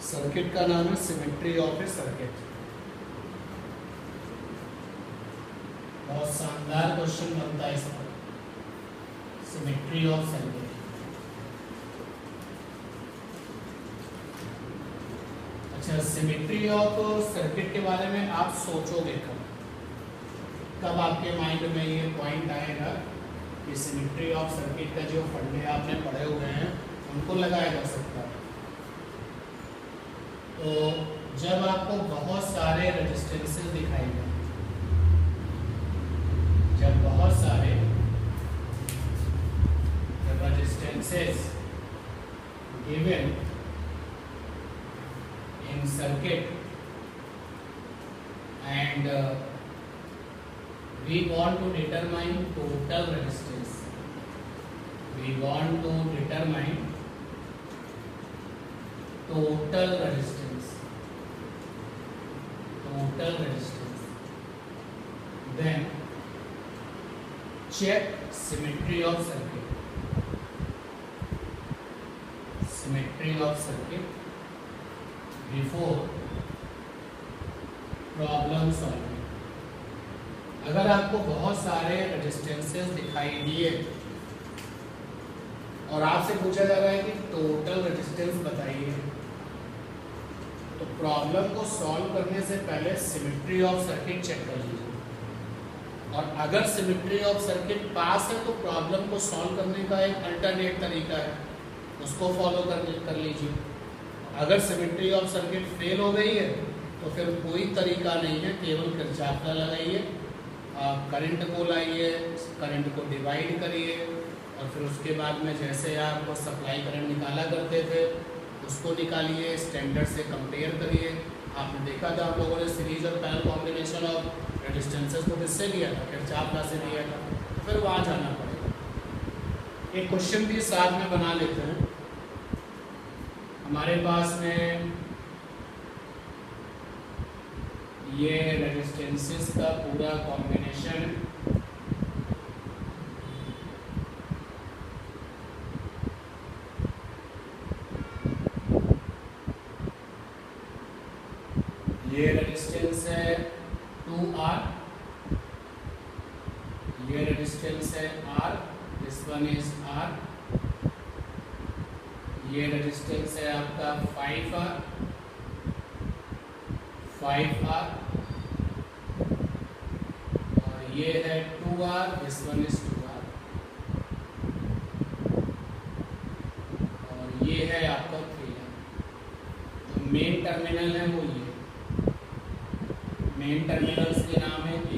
Circuit का नाम है सिमेट्री ऑफ ए सर्किट। बहुत शानदार क्वेश्चन बनता है इस पर, सिमेट्री ऑफ सर्किट। अच्छा, सिमेट्री ऑफ सर्किट के बारे में आप सोचोगे कब आपके माइंड में ये पॉइंट आएगा कि सिमेट्री ऑफ सर्किट का जो फंडे आपने पढ़े हुए हैं उनको लगाया जा सकता है। तो जब आपको बहुत सारे रेजिस्टेंसेस दिखाई दें, जब बहुत सारे resistances given in circuit and we want to determine total resistance. We want to determine total resistance. Total resistance. Then check symmetry of circuit. Symmetry of circuit before problem solving. अगर आपको बहुत सारे resistances दिखाई दिए और आपसे पूछा जा रहा है कि टोटल रेजिस्टेंस बताइए, तो प्रॉब्लम को सॉल्व करने से पहले सिमेट्री ऑफ सर्किट चेक कर लीजिए। और अगर सिमेट्री ऑफ सर्किट पास है तो प्रॉब्लम को सॉल्व करने का एक अल्टरनेट तरीका है, उसको फॉलो कर लीजिए। अगर सिमेट्री ऑफ सर्किट फेल हो गई है तो फिर कोई तरीका नहीं है, केवल किरचॉफ लॉ लगाइए, करंट को लाइए, करंट को डिवाइड करिए और फिर उसके बाद में जैसे आप सप्लाई करंट निकाला करते थे उसको निकालिए, स्टैंडर्ड से कंपेयर करिए। आपने देखा था आप लोगों ने सीरीज और पैरेलल कॉम्बिनेशन ऑफ रेजिस्टेंसेस को किससे लिया था? किरचॉफ लॉ से लिया था। तो फिर वहाँ जाना पड़ेगा। एक क्वेश्चन भी साथ में बना लेते हैं। हमारे पास में ये रेजिस्टेंसेस का पूरा कॉम्बिनेशन ये रेजिस्टेंस है 2R, ये रेजिस्टेंस है R, this one is R, ये रेजिस्टेंस है आपका 5R और ये है 2R, this one is 2R और ये है आपका 3R। जो मेन टर्मिनल है वो ये मेन टर्मिनल्स के नाम है AB।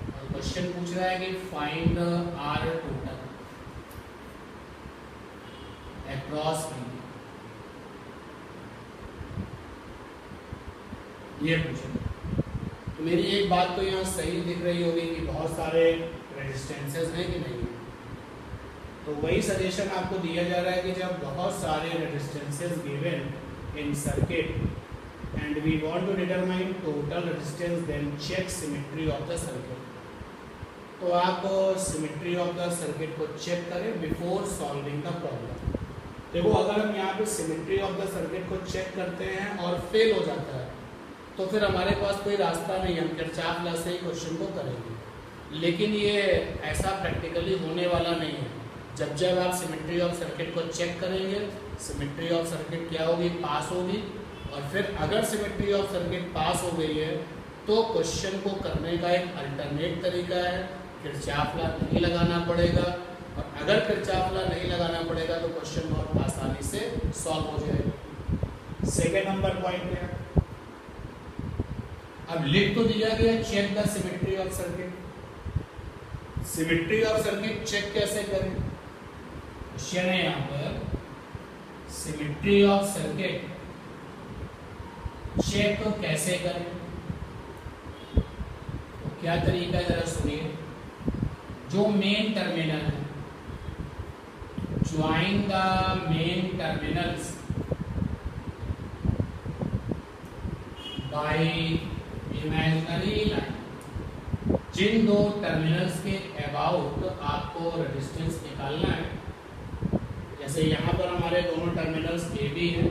और क्वेश्चन पूछ रहा है कि find R total across B, ये पूछे। तो मेरी एक बात तो यहाँ सही दिख रही होगी कि बहुत सारे रेजिस्टेंसेस हैं कि नहीं। तो वही सजेशन आपको दिया जा रहा है कि जब बहुत सारे resistances given in circuit and we want to determine total resistance then check symmetry of the circuit. तो आप सिमेट्री ऑफ द सर्किट को चेक करें बिफोर सॉल्विंग द प्रॉब्लम। देखो, अगर हम यहाँ पे सिमेट्री ऑफ द सर्किट को चेक करते हैं और फेल हो जाता है तो फिर हमारे पास कोई रास्ता नहीं है, हम किरचॉफ लॉ से ही क्वेश्चन को करेंगे। लेकिन ये ऐसा प्रैक्टिकली होने वाला नहीं है। जब आप सिमेट्री ऑफ सर्किट को चेक करेंगे, सिमेट्री ऑफ सर्किट क्या होगी? पास होगी। और फिर अगर सिमेट्री ऑफ सर्किट पास हो गई है तो क्वेश्चन को करने का एक अल्टरनेट तरीका है, किरचॉफ लॉ नहीं लगाना पड़ेगा। और अगर किरचॉफ लॉ नहीं लगाना पड़ेगा तो क्वेश्चन बहुत आसानी से सॉल्व हो जाएगा। सेकेंड नंबर पॉइंट क्या है? अब लिख तो दिया गया check the symmetry of circuit. Symmetry of circuit check कैसे करें? क्वेश्चन है यहाँ पर सिमेट्री ऑफ सर्किट चेक तो कैसे करें? तो क्या तरीका है जरा सुनिए। जो मेन टर्मिनल है, join the main terminals by imaginary line. जिन दो टर्मिनल्स के अबाउट आपको रेजिस्टेंस निकालना है, जैसे यहाँ पर हमारे हमारे दोनों टर्मिनल्स ए बी हैं,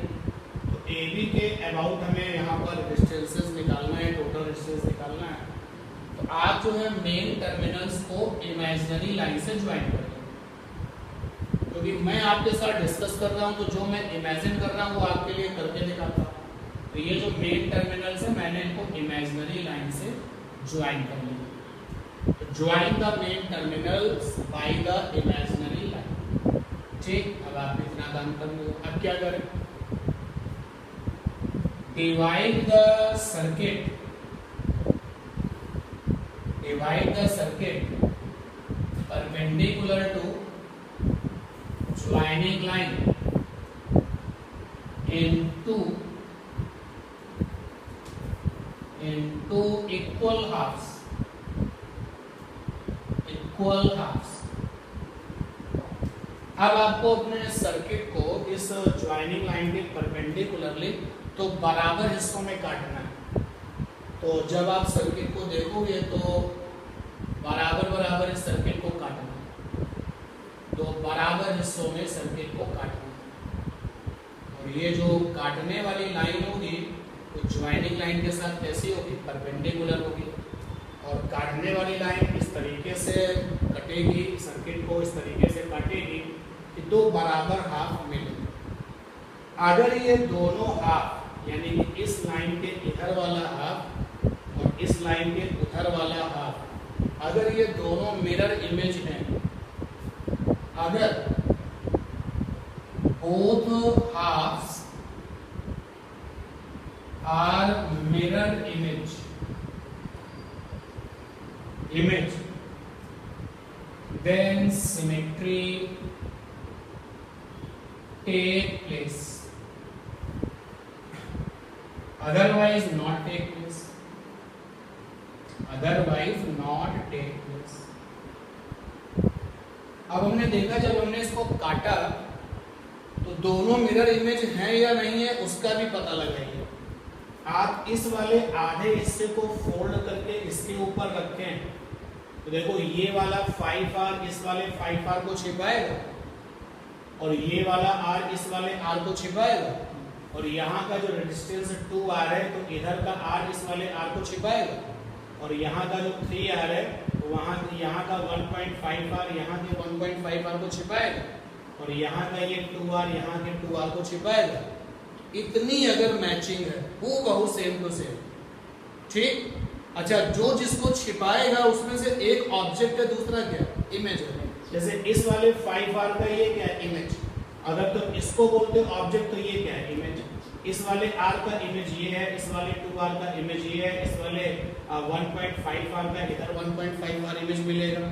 तो ए बी के अबाउट हमें यहाँ पर रेजिस्टेंसेस निकालना है, टोटल रेजिस्टेंस निकालना है। तो आप जो है मेन टर्मिनल्स को इमेजिनरी लाइन से ज्वाइन कर लें, क्योंकि मैं आपके साथ डिस्कस कर रहा हूँ तो जो मैं इमेजिन कर रहा हूँ वो आपके लिए करके दिखाता हूँ। तो ये जो मेन टर्मिनल्स है मैंने इनको इमेजिनरी लाइन से ज्वाइन कर लिया। Join the main terminals by the imaginary line. ठीक, अब आप इतना काम कर लो। अब क्या करें, divide the circuit perpendicular to joining line into equal halves। अब आपको अपने सर्किट को इस ज्वाइनिंग लाइन के परपेंडिकुलरली तो बराबर हिस्सों में काटना है। तो जब आप सर्किट को देखोगे तो बराबर इस सर्किट को काटना है, तो बराबर हिस्सों में सर्किट को काटना है। और ये जो काटने वाली लाइन होगी तो ज्वाइनिंग लाइन के साथ कैसी होगी, परपेंडिकुलर होगी। और काटने वाली लाइन इस तरीके से कटेगी, सर्किट को इस तरीके से काटेगी कि दो बराबर हाफ मिले। अगर ये दोनों हाफ यानी कि इस लाइन के इधर वाला हाफ और इस लाइन के उधर वाला हाफ, अगर ये दोनों मिरर इमेज हैं, अगर both halves are mirror image, then symmetry take place, otherwise not take place, अब हमने देखा जब हमने इसको काटा तो दोनों मिरर इमेज हैं या नहीं है उसका भी पता लगाइए। आप इस वाले आधे हिस्से को फोल्ड करके इसके ऊपर रखें तो देखो ये वाला 5R इस वाले 5R को छिपाएगा और ये वाला R इस वाले R को छिपाएगा, और यहाँ का जो रेजिस्टेंस 2R है तो इधर का R इस वाले R को छिपाएगा, और यहाँ का जो 3R है तो यहाँ का 1.5R यहाँ के 1.5R को छिपाएगा, और यहाँ का ये 2R यहाँ के 2R को छिपाएगा। इतनी अगर मैचिंग है वो बहुत सेम टू सेम, ठीक। अच्छा, जो जिसको छिपाएगा उसमें से एक ऑब्जेक्ट है, दूसरा क्या इमेज है। जैसे इस वाले 5R का ये क्या है इमेज, अगर तो इसको बोलते हो ऑब्जेक्ट तो ये क्या है इमेज। इस वाले R का इमेज ये है, इस वाले 2R का इमेज ये है, इस वाले 1.5R का इधर 1.5R इमेज मिलेगा।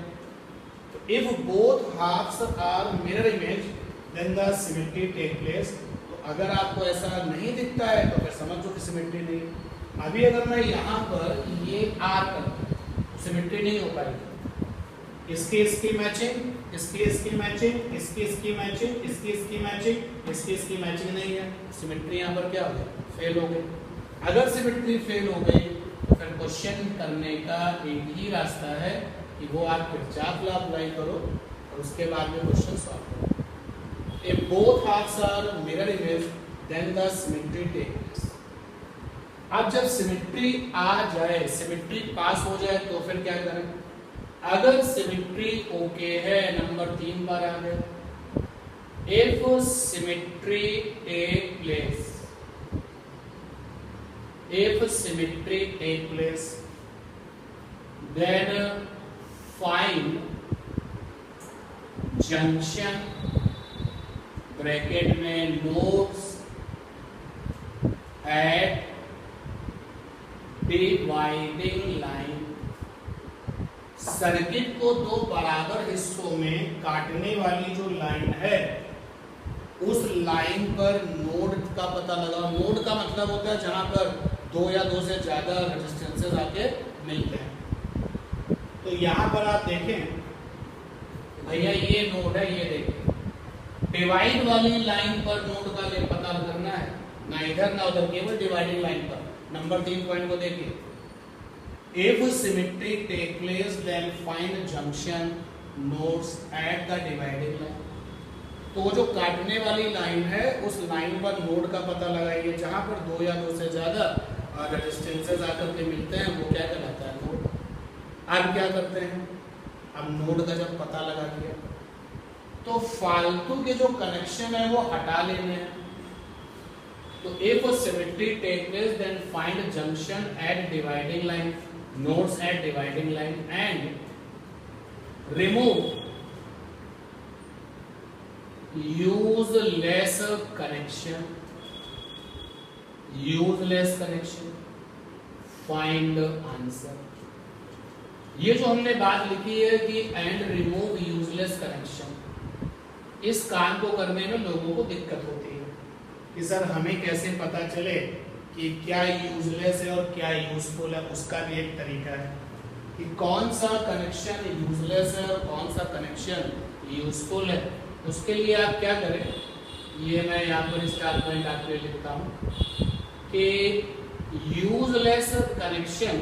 If both halves are mirror image, then the symmetry take place। तो अगर आपको ऐसा नहीं दिखता है तो फिर समझो कि सिमेट्री नहीं है। अभी अगर मैं यहाँ पर ये R करता तो सिमेट्री नहीं हो पाएगी। इसकी मैचिंग, इसकी मैचिंग, इसकी मैचिंग, इसकी मैचिंग, इसकी मैचिंग नहीं है, सिमेट्री यहाँ पर क्या हो गई, फेल हो गई। अगर सिमेट्री फेल हो गई तो फिर क्वेश्चन करने का एक ही रास्ता है कि वो आप किरचॉफ लॉ अप्लाई करो और उसके बाद में क्वेश्चन सॉल्व करो। If both halves are mirror image, then the symmetry takes place। अब जब सिमेट्री आ जाए, सिमेट्री पास हो जाए तो फिर क्या करें। अगर सिमेट्री ओके है, नंबर 3 पर आ गए, if symmetry take place, then find junction bracket में nodes at dividing line। Circuit को दो बराबर हिस्सों में काटने वाली जो लाइन है उस लाइन पर नोड का पता लगाओ। नोड का मतलब होता है जहां पर दो या दो से ज्यादा रेजिस्टेंसेस आके मिलते हैं। तो यहां पर आप देखें भैया ये नोड है, ये देखें डिवाइड वाली लाइन पर नोड का पता करना है, ना इधर ना उधर, केवल डिवाइडिंग लाइन पर। नंबर 3 पॉइंट को देखिए, if symmetry take place then find junction nodes at the dividing line। तो वो जो काटने वाली लाइन है उस लाइन पर नोड का पता लगाइए, जहां पर दो या दो से ज्यादा रेजिस्टेंसेस आकर के मिलते हैं वो क्या कहलाता है, नोड। अब क्या करते हैं, अब नोड का जब पता लगा दिया तो फालतू के जो कनेक्शन है वो हटा लेने हैं। तो if a symmetry take place then find junction at dividing line, nodes at dividing line and remove useless connection, useless connection, find answer। ये जो हमने बात लिखी है कि एंड रिमूव यूजलेस कनेक्शन, इस काम को करने में लोगों को दिक्कत होती है कि सर हमें कैसे पता चले कि क्या यूजलेस है और क्या यूजफुल है। उसका भी एक तरीका है कि कौन सा कनेक्शन यूजलेस है और कौन सा कनेक्शन यूजफुल है। उसके लिए आप क्या करें, ये मैं यहाँ पर स्टार पॉइंट आपके लिए लिखता हूँ कि यूजलेस कनेक्शन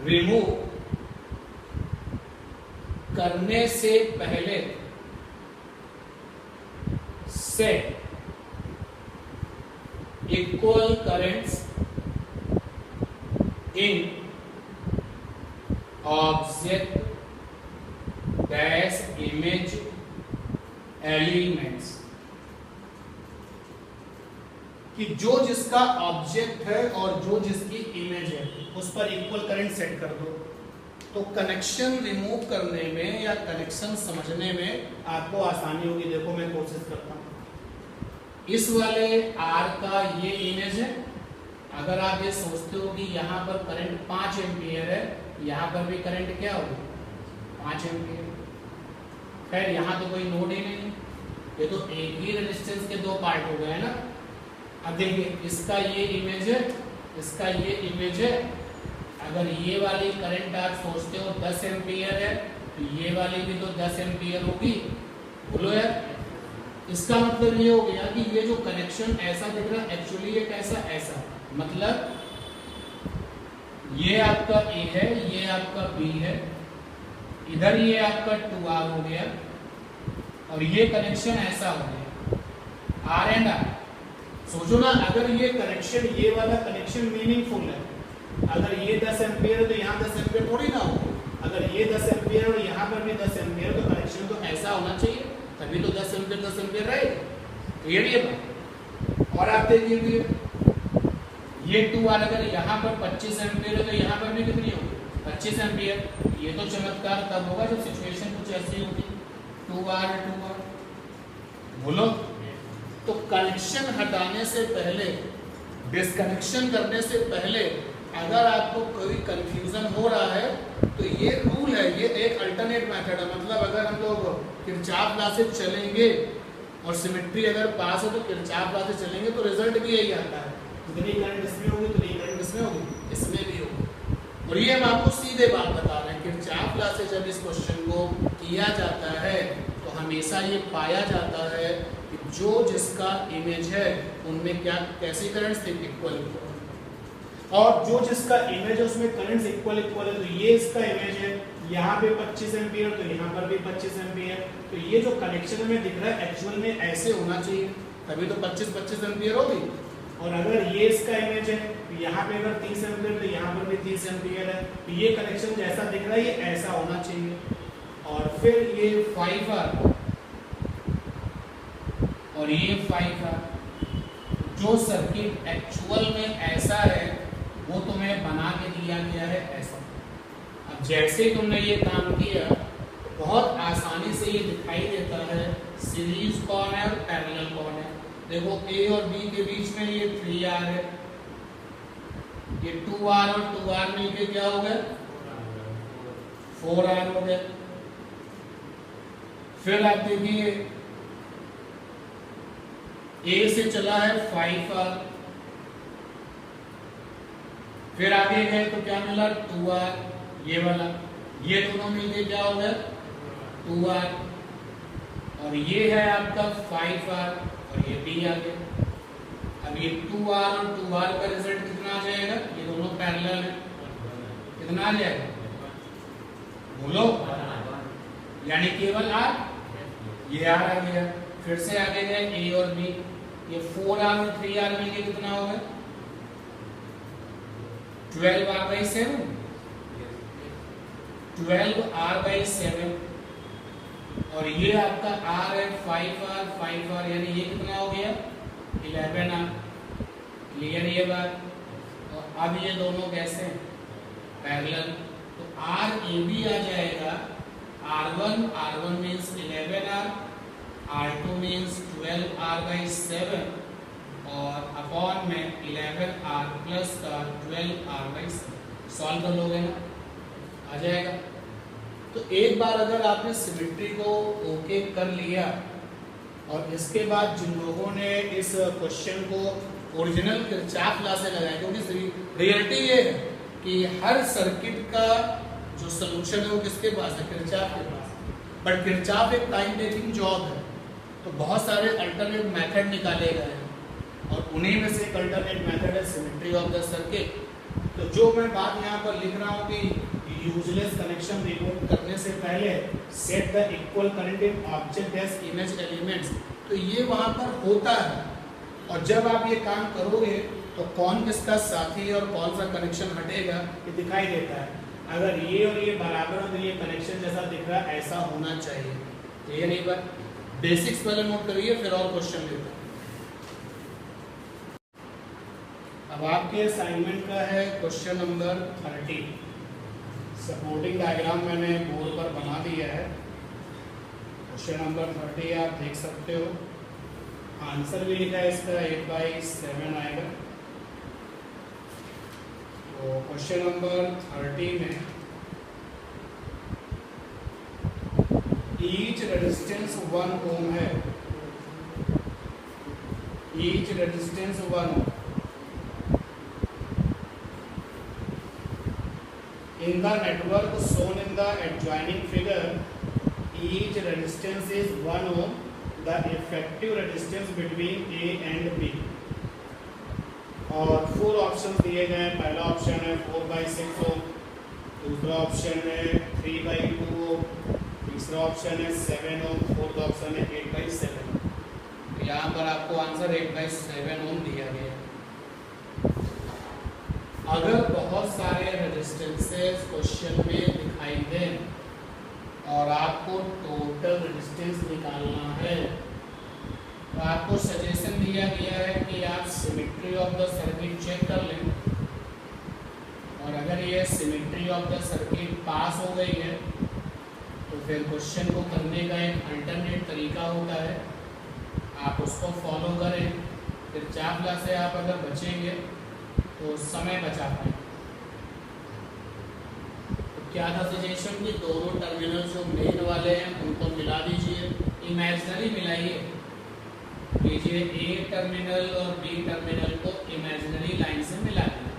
रिमूव करने से पहले सेट इक्वल करेंट्स इन ऑब्जेक्ट डैश इमेज एलिमेंट्स, कि जो जिसका ऑब्जेक्ट है और जो जिसकी इमेज है उस पर इक्वल करंट सेट कर दो। तो कनेक्शन रिमूव करने में या कनेक्शन समझने में आपको आसानी होगी। देखो मैं कोशिश करता हूं, इस वाले आर का ये इमेज है। अगर आप ये सोचते हो कि यहाँ पर करंट 5 एम्पियर है, यहाँ पर भी करंट क्या होगा 5 एम्पियर। खैर यहाँ तो कोई नोड ही नहीं, ये तो एक ही रेजिस्टेंस के दो पार्ट हो गए हैं ना। अब देखिए इसका ये इमेज है, इसका ये इमेज है। अगर ये वाली करंट आप सोचते हो 10 एम्पियर है तो ये वाली भी तो 10 एम्पियर होगी, बोलो यार। इसका मतलब ये हो गया कि ये जो कनेक्शन ऐसा दिख रहा है एक्चुअली ये कैसा, ऐसा। मतलब ये आपका A है, ये आपका B है, इधर ये आपका 2R हो गया और ये कनेक्शन ऐसा हो गया R एंड R। सोचो ना, अगर ये कनेक्शन, ये वाला कनेक्शन मीनिंगफुल है, अगर ये 10 एम्पियर है तो यहाँ 10 एम्पियर थोड़ी ना हो। अगर ये 10 एम्पियर और यहाँ पर भी 10 एम्पियर तो कनेक्शन तो ऐसा होना चाहिए, तभी तो 10 एम्पियर रहेगा। क्लियर ये बात। और आप देखिए ये 2R अगर यहाँ पर 25 एम्पियर है तो यहाँ पर भी कितनी होगी 25 एम्पियर। ये तो चमत्कार तब होगा जब सिचुएशन कुछ ऐसी होगी 2R बोलो। तो कनेक्शन हटाने से पहले, डिस्कनेक्शन करने से पहले अगर आपको कोई कंफ्यूजन हो रहा है तो ये रूल है, ये एक अल्टरनेट मेथड है। मतलब अगर हम लोग किरचॉफ लॉ से चलेंगे और सिमेट्री अगर पास है तो किरचॉफ लॉ से चलेंगे तो रिजल्ट भी यही आता है, जितनी करंट इसमें होगी उतनी करंट इसमें होगी, इसमें भी होगी। और ये हम आपको सीधे बात बता रहे हैं, किरचॉफ लॉ से जब इस क्वेश्चन को किया जाता है तो हमेशा ये पाया जाता है कि जो जिसका इमेज है उनमें क्या कैसी करंट्स इक्वल, और जो जिसका इमेज है उसमें करंट्स इक्वल है। तो ये इसका इमेज है, यहाँ पे 25 एम्पियर तो यहाँ पर भी 25 एम्पियर। तो ये जो कनेक्शन में दिख रहा है एक्चुअल में ऐसे होना चाहिए, तभी तो 25 एम्पियर होगी। और अगर ये इसका इमेज है तो यहाँ पे अगर 30 एम्पियर तो यहाँ पर भी 30 एम्पियर है। तो ये कनेक्शन जैसा दिख रहा है ये ऐसा होना चाहिए। और फिर ये 5R और ये 5R, जो सर्किट एक्चुअल में ऐसा है वो तुम्हें बना के दिया गया है ऐसा। अब जैसे तुमने ये काम किया बहुत आसानी से ये दिखाई देता है सीरीज कौन है और पैरेलल कौन है। देखो A और B के बीच में ये 3R है, ये 2R और 2R मिलके क्या हो गया 4R हो गया। फिर आप देखिए A से चला है 5R, फिर आगे गए तो क्या मिला 2R, ये वाला, ये दोनों मिलके क्या हो गया 2R, और ये है आपका 5R और ये B आ गया। अब ये 2R और 2R का रिजल्ट कितना आ जाएगा, ये दोनों पैरेलल है, कितना आ जाएगा बोलो, यानी केवल आर, ये आर आ गया। फिर से आगे गए ए और बी, ये 4r और 3r मिलके कितना हो गया 12r/7, 12r/7, और ये आपका r है 5r यानी ये कितना हो गया 11r। क्लियर ये बात। और अब ये दोनों कैसे पैरेलल, तो RAB आ जाएगा R1 means 11r, R2 means 12r/7 और अपॉन में 11r प्लस का 12r/7। सॉल्व कर लोगे ना, आ जाएगा। तो एक बार अगर आपने सिमेट्री को ओके कर लिया और इसके बाद जिन लोगों ने इस क्वेश्चन को ओरिजिनल किरचॉफ लॉ से लगाया, क्योंकि रियलिटी ये है कि हर सर्किट का जो सलूशन है वो किसके पास है, किरचॉफ के पास। बट किरचॉफ एक टाइम टेकिंग जॉब है, तो बहुत सारे अल्टरनेट मेथड निकाले गए हैं और उन्हीं में से एक अल्टरनेट मेथड है सिमेट्री ऑफ द सर्किट। तो जो मैं बात यहाँ पर लिख रहा हूँ कि यूजलेस कनेक्शन रिपोर्ट करने से पहले set the equal current in object as image elements, तो ये वहाँ पर होता है। और जब आप ये काम करोगे तो कौन किसका साथी और कौन सा कनेक्शन हटेगा ये दिखाई देता है। अगर ये और ये बराबर हो तो ये कनेक्शन जैसा दिख रहा है ऐसा होना चाहिए। तो ये नहीं बात, बेसिक्स पहले नोट करिए फिर और क्वेश्चन लेते हैं। अब आपके असाइनमेंट का है क्वेश्चन नंबर 30। सपोर्टिंग डायग्राम मैंने बोर्ड पर बना दिया है। क्वेश्चन नंबर 30 आप देख सकते हो, आंसर भी लिखा है इसका 8/7 आएगा। तो क्वेश्चन नंबर 30 में ईच रेजिस्टेंस 1 ओम है, each resistance 1 ohm. In the network shown in the adjoining figure, each resistance is 1 ohm. The effective resistance between A and B. और 4 ऑप्शन दिए गए हैं। पहला ऑप्शन है 4/6 ओम, दूसरा ऑप्शन है 3/2 ओम, तीसरा ऑप्शन है 7 ओम, फोर्थ ऑप्शन है 8/7। यहाँ पर आपको आंसर 8/7 ओम दिया गया है। अगर बहुत सारे रेजिस्टेंसेस क्वेश्चन में दिखाई दें और आपको टोटल रेजिस्टेंस निकालना है तो आपको सजेशन दिया गया है कि आप symmetry of the circuit check कर लें। और अगर ये symmetry of the circuit pass हो गई है तो फिर क्वेश्चन को करने का एक अल्टरनेट तरीका होता है, आप उसको फॉलो करें। फिर किरचॉफ से आप अगर बचेंगे तो समय बचा पाए। तो क्या था सजेशन कि दोनों टर्मिनल जो मेन वाले हैं उनको मिला दीजिए, इमेजिनरी मिलाइए, लीजिए ए टर्मिनल और बी टर्मिनल को इमेजिनरी लाइन से मिला दिया।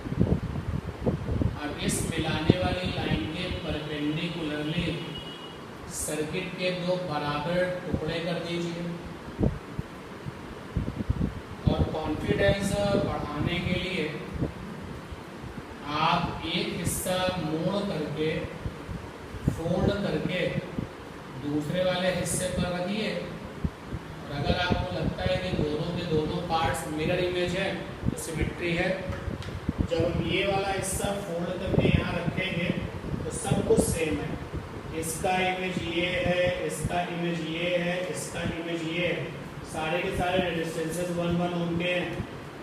अब इस मिलाने वाली लाइन के परपेंडिकुलरली सर्किट के 2 बराबर टुकड़े कर दीजिए और कॉन्फिडेंस बढ़ाने के लिए आप एक हिस्सा मोड़ करके फोल्ड करके दूसरे वाले हिस्से पर रखिए। और अगर आपको लगता है कि दोनों के दोनों पार्ट्स मिरर इमेज है तो सिमेट्री है। जब हम ये वाला हिस्सा फोल्ड करके यहाँ रखेंगे तो सब कुछ सेम है। इसका इमेज ये है, इसका इमेज ये है, इसका इमेज ये है। सारे के सारे रेजिस्टेंसेस 1 ओम के हैं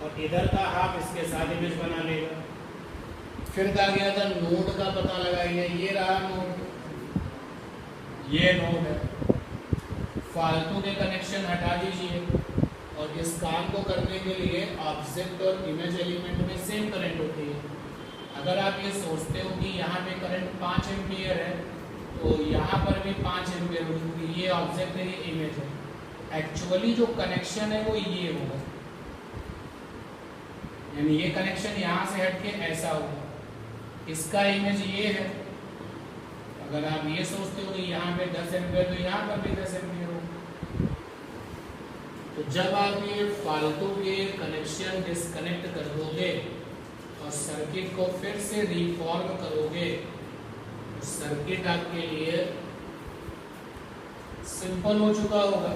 और इधर का हाफ इसके साथ इमेज बना लेगा। फिर कहा गया था नोड का पता लगाइए, ये रहा नोड, ये नोड है। फालतू के कनेक्शन हटा दीजिए और इस काम को करने के लिए ऑब्जेक्ट और इमेज एलिमेंट में सेम करंट होती है। अगर आप ये सोचते हो कि यहाँ पे करंट 5 एम्पियर है तो यहाँ पर भी 5 एम्पियर होगी, क्योंकि ये ऑब्जेक्ट है, ये इमेज है। एक्चुअली जो कनेक्शन है वो ये होगा, यानी ये कनेक्शन यहाँ से हट के ऐसा होगा। इसका इमेज ये है। अगर आप ये सोचते हो कि यहाँ पे 10 एम्पियर तो यहाँ पर भी 10 एम्पियर हो। तो जब आप ये फालतू के कनेक्शन डिस्कनेक्ट कर दोगे और सर्किट को फिर से रिफॉर्म करोगे सर्किट आपके लिए सिंपल हो चुका होगा।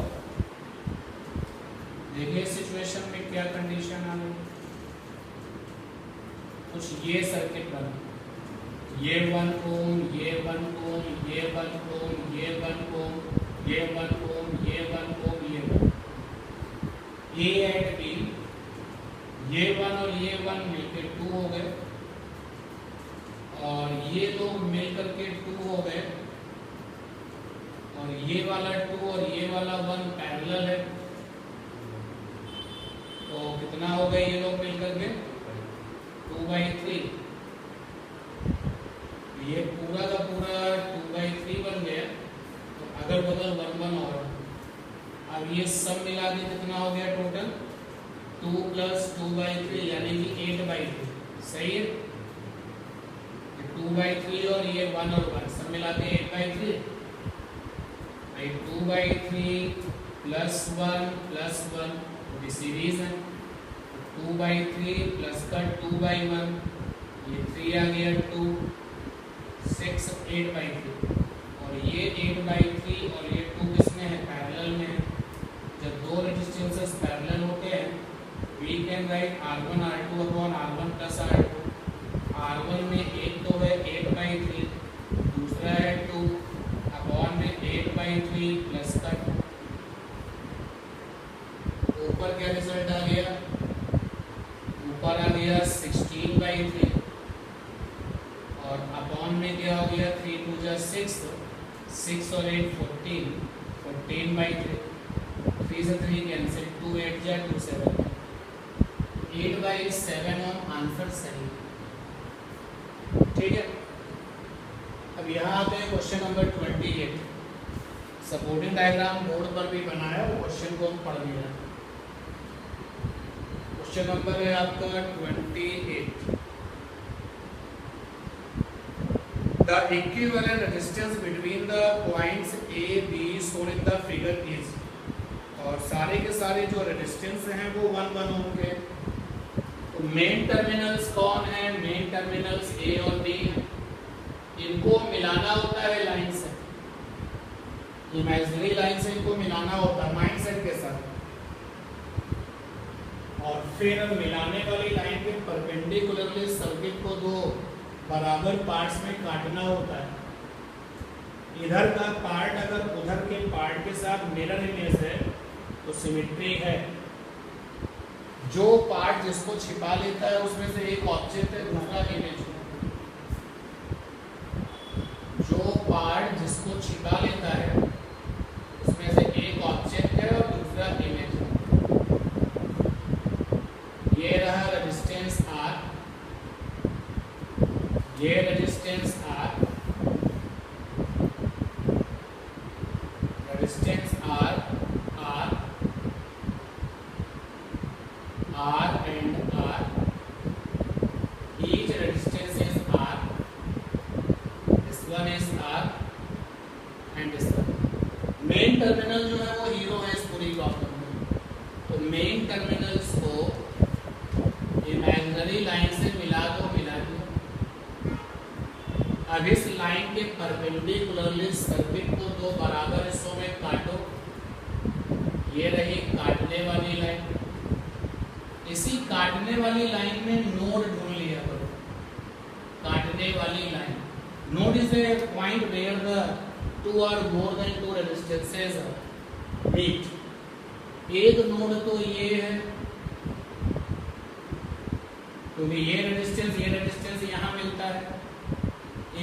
देखिए सिचुएशन में क्या कंडीशन आ गई, कुछ ये सर्किट बना, ये 1 ओम, ये 1 ओम, ये 1 ओम, ये 1 ओम, ये 1 ओम, ये 1 ओम, ये 1। ए एंड बी, ये 1 और ये 1 मिलकर 2 हो गए, और ये लोग मिलकर के 2 हो गए, और ये वाला 2 और ये वाला 1 पैरेलल है, तो कितना हो गए ये लोग मिलकर के 2/3। ये पूरा का पूरा 2/3 बन गया, तो अगल बगल 1 1 और। अब ये सब मिला के कितना हो गया टोटल 2 + 2/3 यानी कि 8/3। सही है, 2/3 और ये 1 और 1 सब मिला के 8/3। 2/3 + 1 + 1 भी सीरीज है, 2/3 प्लस का 2/1, ये 3 आ गया 2, 6 8/3, और ये 8/3 और ये 2 किसमें है, पैरेलल में है। जब दो रेजिस्टेंसेस पैरेलल होते हैं, we can write R1 R2 upon R1 + R2। R1 में एक तो है 8/3, दूसरा है 2 अपॉन में 8/3 प्लस का 2। ऊपर क्या रिजल्ट आ गया, ऊपर आ गया 16/3, और अपॉन में क्या हो गया 3 × 2 = 6, 6 और 8 14, 14/3, 3 से 3 कैंसिल, 2 8 = 2 7, 8/7 और आंसर सही। ठीक है, अब यहाँ आते हैं question number 28। Supporting diagram board पर भी बनाया, वो क्वेश्चन को हम पढ़ लिया। क्वेश्चन नंबर है आपका 28। The equivalent resistance between the points A, B shown in the figure is, और सारे के सारे जो रेजिस्टेंस हैं वो 1 1 ओम के। तो मेन टर्मिनल्स कौन है, मेन टर्मिनल्स A और B हैं, इनको मिलाना होता है लाइन से, इमेजिनरी लाइन से इनको मिलाना होता है माइंडसेट के साथ, और फिर मिलाने वाली लाइन के परपेंडिकुलरली सर्किट को दो बराबर पार्ट्स में काटना होता है। इधर का पार्ट अगर उधर के पार्ट के साथ मिरर इमेज है तो सिमेट्री है। जो पार्ट जिसको छिपा लेता है उसमें से एक ऑब्जेक्ट है, दूसरा इमेज है। जो पार्ट जिसको छिपा लेता है उसमें से एक ऑब्जेक्ट है और दूसरा इमेज है। ये रहा रेजिस्टेंस R, ये resistance R, resistance R, R, R and R, each resistance is R, this one is R and this one। Main terminal जो है वो हीरो है इस पूरी प्रॉब्लम में, तो मेन टर्मिनल्स को इमेजिनरी लाइन से मिला दो। अब इस लाइन के परपेंडिकुलरली सर्किट को दो बराबर हिस्सों में काटो। ये रही काटने वाली लाइन, इसी काटने वाली लाइन में नोड ढूंढ लिया करो। काटने वाली line, node is a point where the two or more than two resistances meet. एक नोड तो ये है, क्योंकि ये रेजिस्टेंस यहाँ मिलता है।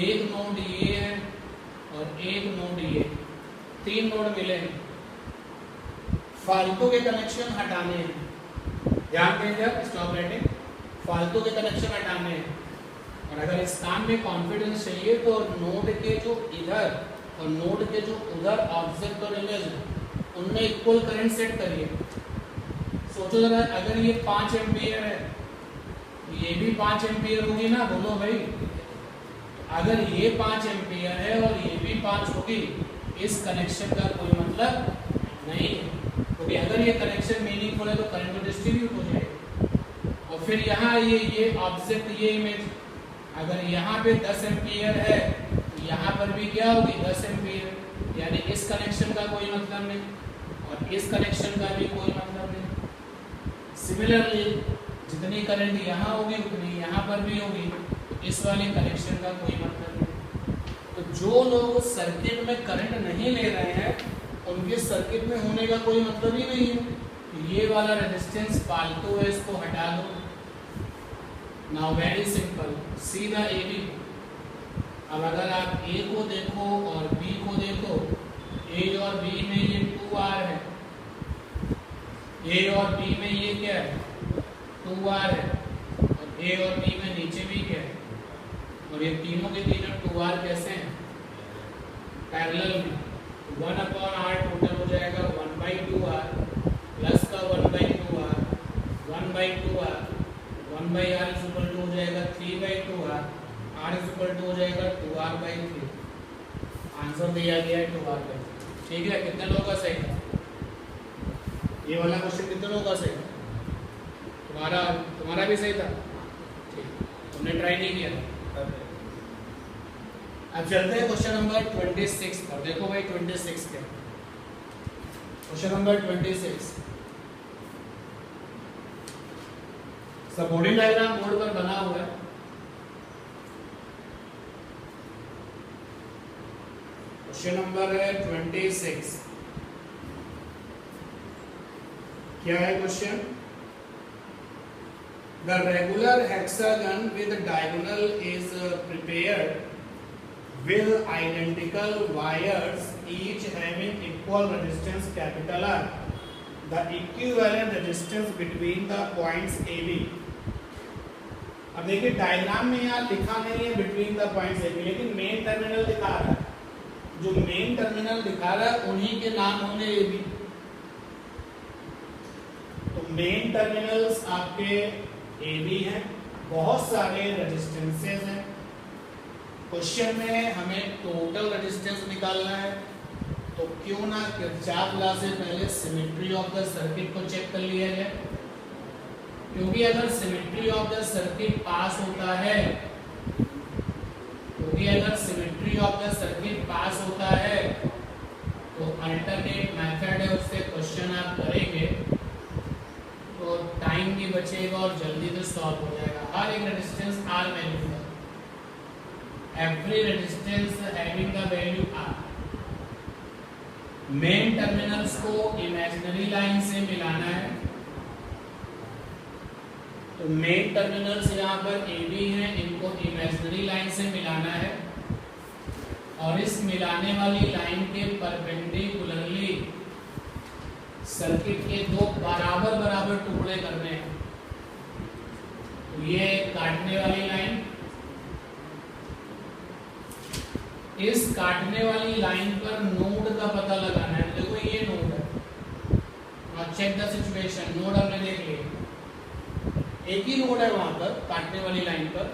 एक नोड ये है और एक नोड ये, 3 नोड मिले हैं। फालतू के कनेक्शन हटाने हैं, ध्यान देंगे आप, स्टॉप राइटिंग। फालतू के कनेक्शन हटाने हैं, और अगर इस काम में कॉन्फिडेंस चाहिए तो नोड के जो इधर और नोड के जो उधर ऑब्जेक्ट और इमेज है उनमें इक्वल करंट सेट करिए। सोचो जरा, अगर ये 5 एम्पियर है, ये भी 5 एम्पियर होगी ना, बोलो भाई। अगर ये 5 एम्पियर है और ये भी 5 होगी, इस कनेक्शन का कोई मतलब नहीं है, क्योंकि अगर ये कनेक्शन मीनिंगफुल है तो करंट तो डिस्ट्रीब्यूट हो जाएगा। और फिर यहाँ ये ऑब्जेक्ट, ये इमेज, अगर यहाँ पे 10 एम्पियर है, यहाँ पर भी क्या होगी 10 एम्पीयर, यानी इस कनेक्शन का कोई मतलब नहीं और इस कनेक्शन का भी कोई मतलब नहीं। सिमिलरली जितनी करंट यहाँ होगी उतनी यहाँ पर भी होगी, तो इस वाले कनेक्शन का कोई मतलब नहीं। तो जो लोग सर्किट में करंट नहीं ले रहे हैं उनके सर्किट में होने का कोई मतलब ही नहीं है। ये वाला रेजिस्टेंस फालतू है, इसको हटा दो। नाउ वेरी सिंपल, सीधा ए बी। अब अगर आप ए को देखो और बी को देखो, ए और बी में ये 2R है, ए और बी में ये क्या है 2R है, और ए और बी में नीचे भी क्या है, और ये तीनों के तीनों 2R कैसे हैं पैरेलल में। 1/R टोटल हो जाएगा 1/2R प्लस का 1/2R 1/2R 1/R is equal to हो जाएगा 3/2R, R is equal to हो जाएगा 2R/3। आंसर दिया गया है 2R/3। ठीक है, कितने लोगों का सही था? ये वाला क्वेश्चन कितने लोगों का सही था? तुम्हारा भी सही था? ठीक, तुमने ट्राई नहीं किया था। अब चलते हैं क्वेश्चन नंबर 26 पर। देखो भाई 26 क्या, question number 26 supporting diagram board पर बना हुआ है। क्वेश्चन नंबर है 26। क्या है question? The regular hexagon with diagonal is prepared with identical wires each having equal resistance capital R. The equivalent resistance between the points AB. अब देखिए diagram में यहाँ लिखा नहीं है बिटवीन द पॉइंट्स AB, लेकिन मेन टर्मिनल दिखा रहा है। जो मेन टर्मिनल दिखा रहा है उन्हीं के नाम होंगे AB। तो मेन टर्मिनल्स आपके AB हैं, बहुत सारे रेजिस्टेंसेस हैं। क्वेश्चन में हमें टोटल रेजिस्टेंस निकालना है, तो क्यों ना किरचॉफ लॉ से पहले सिमेट्री ऑफ द सर्किट को चेक कर लिया जाए। क्योंकि अगर सिमेट्री ऑफ द सर्किट पास होता है, तो अल्टरनेट मेथड है उससे क्वेश्चन आप करेंगे तो टाइम भी बचेगा और जल्दी से सॉल्व हो जाएगा। हर एक रेजिस्टेंस आर वैल्यू है, every resistance having the value R। Main terminals को इमेजिनरी लाइन से मिलाना है, तो मेन टर्मिनल्स यहाँ पर AB हैं, इनको इमेजिनरी लाइन से मिलाना है और इस मिलाने वाली लाइन के परपेंडिकुलरली सर्किट के दो बराबर बराबर टुकड़े करने हैं। तो ये काटने वाली लाइन, इस काटने वाली लाइन पर नोड का पता लगाना है। देखो ये नोड है और चेक द सिचुएशन, नोड हमने देख लिया, एक ही नोड है वहां पर काटने वाली लाइन पर।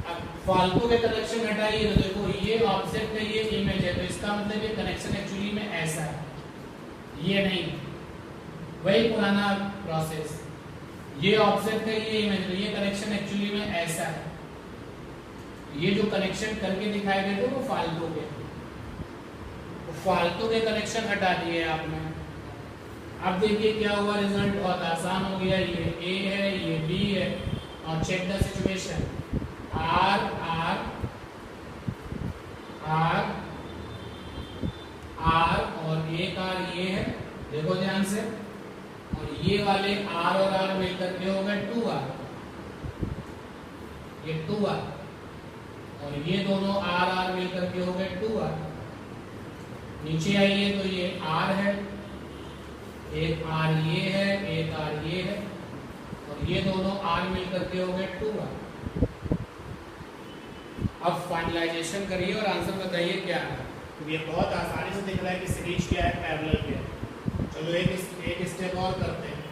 अब फालतू के कनेक्शन हटाइए तो देखो ये ऑब्जेक्ट है, ये इमेज है, तो इसका मतलब ये कनेक्शन एक्चुअली में ऐसा है, ये नहीं, वही पुराना प्रोसेस। ये ऑब्जेक्ट है, ये इमेज है, ये कनेक्शन एक्चुअली में ऐसा है। ये जो कनेक्शन करके दिखाए गए थे वो फालतू के, फालतू के कनेक्शन हटा दिए आपने। अब देखिए क्या हुआ रिजल्ट, बहुत आसान हो गया। ये A है, ये B है, और check the situation, R R R R और एक R ये है, देखो ध्यान से, और ये वाले R और R मिलकर के हो गए 2R, ये 2R, और ये दोनों R R मिलकर के हो गए 2R। नीचे आइए तो ये R है, एक R ये है, एक R ये है, और ये दोनों R मिलकर के हो गए 2R। अब फाइनलाइजेशन करिए और आंसर बताइए क्या है। तो ये बहुत आसानी से दिख रहा है कि सीरीज क्या है, पैरेलल क्या है। चलो एक स्टेप और करते हैं।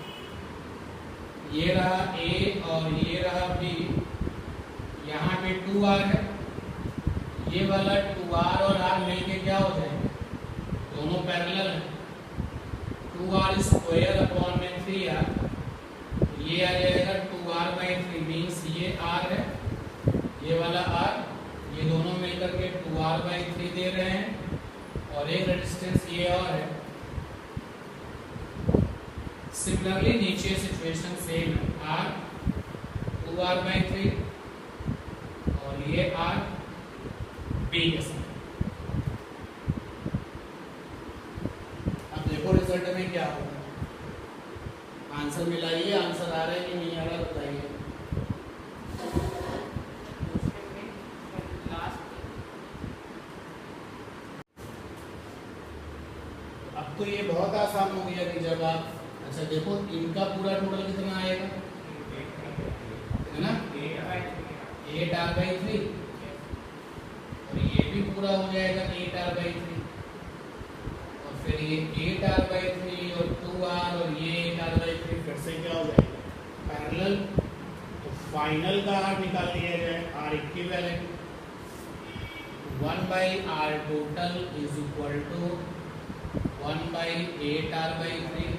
ये रहा A और ये रहा B, यहाँ पे 2R है, ये वाला 2R और R मिलके क्या हो जाएंगे, दोनों पैरेलल हैं। 2R स्क्वायर अपॉन में 3R, ये आ जाएगा 2R/3 मीन्स ये R है, ये वाला R, ये दोनों मिलकर के 2R/3 दे रहे हैं और एक रेजिस्टेंस ये और है। सिमिलरली नीचे सिचुएशन सेम है, R 2R/3 और ये R B के साथ। अब देखो रिजल्ट में क्या होगा, आंसर मिलाइए, आंसर आ रहा है कि नहीं आ रहा बताइए। अब तो ये बहुत आसान हो गया कि जब आप, अच्छा देखो इनका पूरा टोटल कितना आएगा, है ना 8R/3 और ये भी पूरा हो जाएगा 8R/3 और फिर ये 8R/3 और 2R और ये 8R/3 फिर से क्या हो जाएगा पैरेलल। तो फाइनल का R निकाल लिया जाए, R equivalent 1/R total is equal to 1/8R/3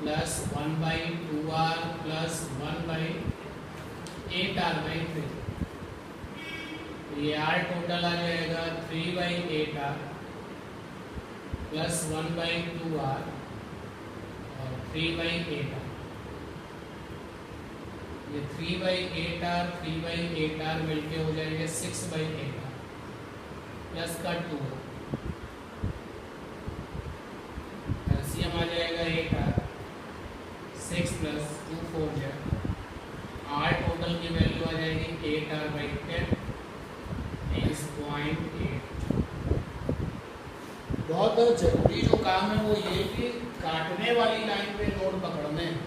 plus 1/2R plus 1/8R/3। ये R टोटल आ जाएगा 3/8R प्लस 1/2R और 3/8R। ये 3/8R मिलके हो जाएंगे 6/8R प्लस का 2R, एलसीएम आ जाएगा 8R, 6 प्लस 2 4 जाए, R टोटल की वैल्यू आ जाएगी 8R/10 is 0.8। बहुत जरूरी जो काम है वो ये कि काटने वाली लाइन पे नोड पकड़ने हैं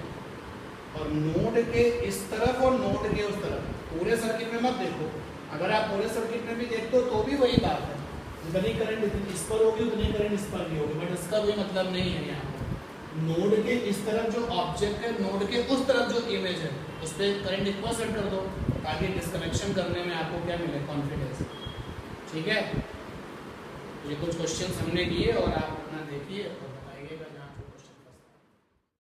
और नोड के इस तरफ और नोड के उस तरफ। पूरे सर्किट में मत देखो, अगर आप पूरे सर्किट में भी देखते हो तो भी वही बात है, जितनी करंट इस पर होगी उतनी करंट इस पर भी होगी, बट इसका कोई मतलब नहीं है। यहाँ नोड के इस तरफ जो ऑब्जेक्ट है, नोड के उस तरफ जो इमेज है, उस पर करंट इक्वल सेट कर दो ताकि डिस्कनेक्शन करने में आपको क्या मिले, कॉन्फिडेंस। ठीक है, ये कुछ क्वेश्चंस हमने किए और आप अपना देखिए और बताइएगा जहाँ